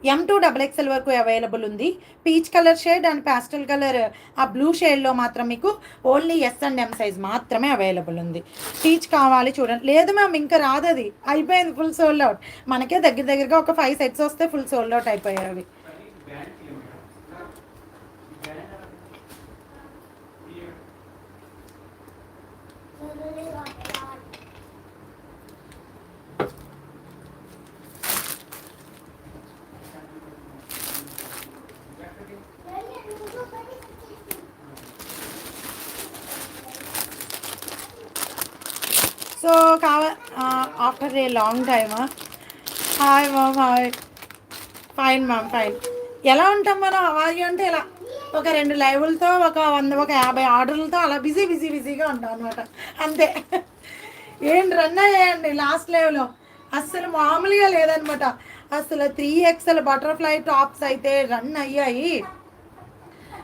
M2 XXL వరకు available ఉంది. Peach colour shade and pastel colour ఆ బ్లూ షేడ్లో మాత్రం మీకు ఓన్లీ S&M సైజ్ మాత్రమే అవైలబుల్ ఉంది. పీచ్ కావాలి చూడండి. లేదు మ్యామ్ ఇంకా రాదు, అది అయిపోయింది, ఫుల్ సోల్డ్ అవుట్. మనకే దగ్గరగా ఒక 5 సెట్స్ వస్తే ఫుల్ సోల్డ్ అవుట్ అయిపోయాయి. సో ఆఫ్టర్ ఏ లాంగ్ టైమా? Hi ma'am, hi. Fine ma'am, fine. ఎలా ఉంటాం మనం హవాయి అంటే ఇలా ఒక 2 లైవ్లతో ఒక 50 ఆర్డర్లతో అలా బిజీగా ఉంటాం అనమాట, అంతే. ఏం రన్ అయ్యాయండి లాస్ట్ లైవ్లో, అస్సలు మామూలుగా లేదనమాట. అసలు 3XL బటర్ఫ్లై టాప్స్ అయితే రన్ అయ్యాయి.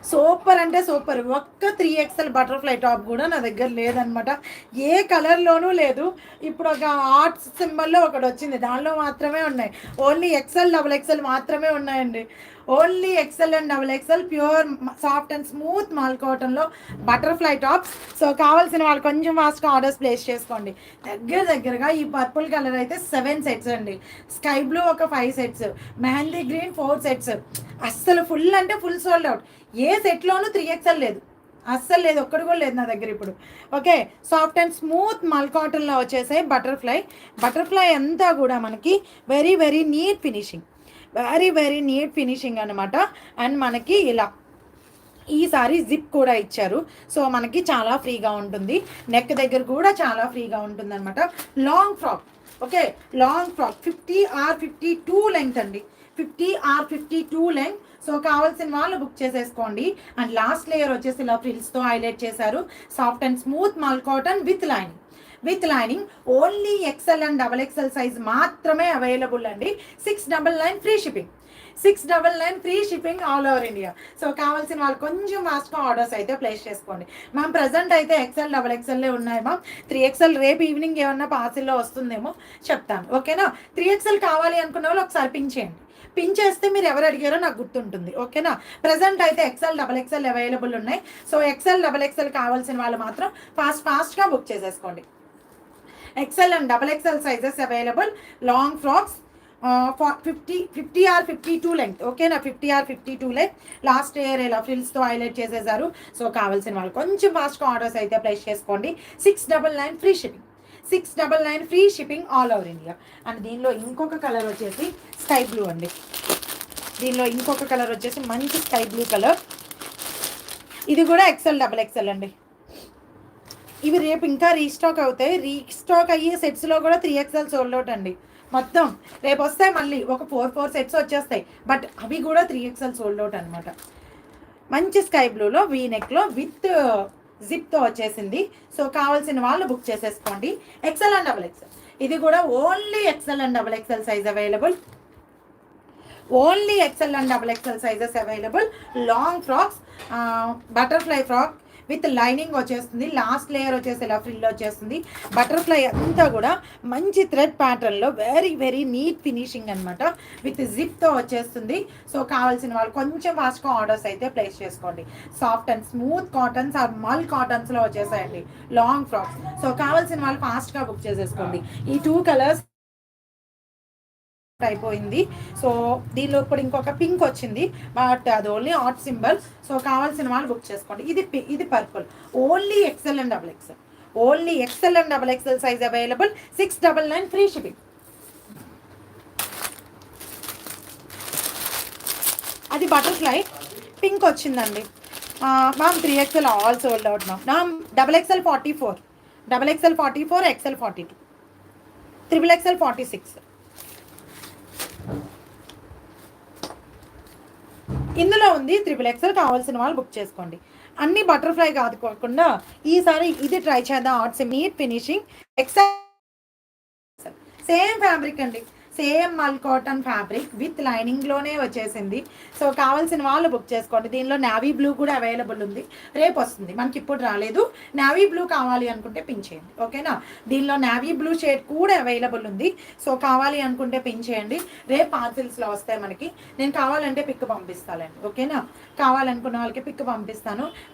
సూపర్ అంటే సూపర్. ఒక్క 3XL బటర్ఫ్లై టాప్ కూడా నా దగ్గర లేదనమాట, ఏ కలర్లోనూ లేదు. ఇప్పుడు ఒక ఆర్ట్స్ సింబల్లో ఒకటి వచ్చింది, దానిలో మాత్రమే ఉన్నాయి. ఓన్లీ XL, XXL మాత్రమే ఉన్నాయండి. Only XL and XXL pure soft and smooth mall కాటన్లో బటర్ఫ్లై టాప్స్. సో కావాల్సిన వాళ్ళు కొంచెం ఫాస్ట్గా ఆర్డర్స్ ప్లేస్ చేసుకోండి. దగ్గరగా ఈ పర్పుల్ కలర్ అయితే 7 సెట్స్ అండి, స్కై బ్లూ ఒక 5 సెట్స్, మెహందీ గ్రీన్ 4 సెట్స్. అస్సలు ఫుల్ అంటే ఫుల్ సోల్డ్ అవుట్. ఏ సెట్లోనూ 3XL లేదు, అస్సలు లేదు, ఒక్కడు కూడా లేదు నా దగ్గర ఇప్పుడు. ఓకే, సాఫ్ట్ అండ్ స్మూత్ మల్ కాటన్లో వచ్చేసాయి బటర్ఫ్లై అంతా కూడా మనకి very neat finishing, very neat finishing అనమాట. అండ్ మనకి ఇలా ఈసారి జిప్ కూడా ఇచ్చారు, సో మనకి చాలా ఫ్రీగా ఉంటుంది. నెక్ దగ్గర కూడా చాలా ఫ్రీగా ఉంటుంది అనమాట. Long frock, okay, long frock 50 or 52 length అండి, 50 or 52 లెంగ్త్. సో కావాల్సిన వాళ్ళు బుక్ చేసేసుకోండి. అండ్ లాస్ట్ లేయర్ వచ్చేసి ఇలా ఫ్రిల్స్తో హైలైట్ చేశారు. సాఫ్ట్ అండ్ స్మూత్ మల్ cotton with lining only XL and XXL size మాత్రమే అవైలబుల్ అండి. 699 free shipping, 699 free shipping all over India. So కావాల్సిన వాళ్ళు కొంచెం ఫాస్ట్గా ఆర్డర్స్ అయితే ప్లేస్ చేసుకోండి. మ్యామ్ ప్రజెంట్ అయితే XL, XXL ఉన్నాయి మ్యామ్. 3XL రేపు ఈవినింగ్ ఏమన్నా పార్సిల్లో వస్తుందేమో చెప్తాను, ఓకేనా. 3XL కావాలి అనుకున్న వాళ్ళు ఒకసారి పిన్ చేస్తే మీరు ఎవరు అడిగారో నాకు గుర్తుంటుంది, ఓకేనా. ప్రజెంట్ అయితే XL, XXL అవైలబుల్ ఉన్నాయి. సో XL, XXL కావాల్సిన వాళ్ళు మాత్రం ఫాస్ట్గా బుక్ చేసేసుకోండి. XL and XXL sizes available. Long frocks 50 or 52 length, ఓకేనా. 50 or 52 లెంగ్త్. లాస్ట్ ఇయర్ ఇలా ఫ్రిల్స్తో హైలైట్ చేసేసారు. సో కావాల్సిన వాళ్ళు కొంచెం ఫాస్ట్గా ఆర్డర్స్ అయితే ప్లేస్ చేసుకోండి. 699 free shipping, 699 free shipping all over India. And దీనిలో ఇంకొక కలర్ వచ్చేసి స్కై బ్లూ అండి. దీనిలో ఇంకొక కలర్ వచ్చేసి మంచి స్కై బ్లూ కలర్. ఇది కూడా XL, XXL అండి. ఇవి రేపు ఇంకా రీస్టాక్ అవుతాయి. రీస్టాక్ అయ్యే సెట్స్లో కూడా 3XL సోల్డ్ అవుట్ అండి. మొత్తం రేపు వస్తాయి, మళ్ళీ ఒక 4 సెట్స్ వచ్చేస్తాయి. బట్ అవి కూడా 3XL సోల్డ్ అవుట్ అనమాట. మంచి స్కై బ్లూలో వీ నెక్లో విత్ జిప్తో వచ్చేసింది. సో కావాల్సిన వాళ్ళు బుక్ చేసేసుకోండి. XL and XXL. ఇది కూడా only XL and XXL size available, only XL and XXL sizes available. Long frocks, butterfly frock with lining వచ్చేస్తుంది. లాస్ట్ లేయర్ వచ్చేసి ఇలా ఫ్రిల్ వచ్చేస్తుంది. బటర్ఫ్లై అంతా కూడా మంచి థ్రెడ్ ప్యాటర్న్లో వెరీ నీట్ ఫినిషింగ్ అనమాట. విత్ జిప్తో వచ్చేస్తుంది. సో కావాల్సిన వాళ్ళు కొంచెం ఫాస్ట్గా ఆర్డర్స్ అయితే ప్లేస్ చేసుకోండి. Soft and smooth cottons or మల్ కాటన్స్లో వచ్చేసాయండి లాంగ్ ఫ్రాక్స్. సో కావాల్సిన వాళ్ళు ఫాస్ట్గా బుక్ చేసేసుకోండి. ఈ 2 కలర్స్ అయిపోయింది. సో దీనిలో ఇప్పుడు ఇంకొక పింక్ వచ్చింది, బట్ అది ఓన్లీ ఆర్ట్ సింబల్. సో కావాల్సిన వాళ్ళు బుక్ చేసుకోండి. ఇది purple, only XL and XXL, only XL and XXL size available. 699 free shipping. అది బటర్ఫ్లై పింక్ వచ్చిందండి ma'am. 3XL all sold out ma'am. XXL 44, XXL 44, XL 42, XXL 46. ఇందులో ఉంది XXL. కావాల్సిన వాళ్ళు బుక్ చేసుకోండి. అన్ని బటర్ఫ్లై కాకుండా ఈసారి ఇది ట్రై చేద్దాం. Arts neat finishing. XL same fabric అండి, సేమ్ మల్ కాటన్ ఫ్యాబ్రిక్ విత్ లైనింగ్లోనే వచ్చేసింది. సో కావాల్సిన వాళ్ళు బుక్ చేసుకోండి. దీనిలో నావీ బ్లూ కూడా అవైలబుల్ ఉంది, రేపు వస్తుంది, మనకి ఇప్పుడు రాలేదు. నావీ బ్లూ కావాలి అనుకుంటే పిన్ చేయండి, ఓకేనా. దీనిలో నావీ బ్లూ షేడ్ కూడా అవైలబుల్ ఉంది. సో కావాలి అనుకుంటే పిన్ చేయండి, రేపు పార్సిల్స్లో వస్తాయి మనకి. నేను కావాలంటే పిక్ పంపిస్తానండి, ఓకేనా. కావాలనుకున్న వాళ్ళకి పిక్ పంపిస్తాను.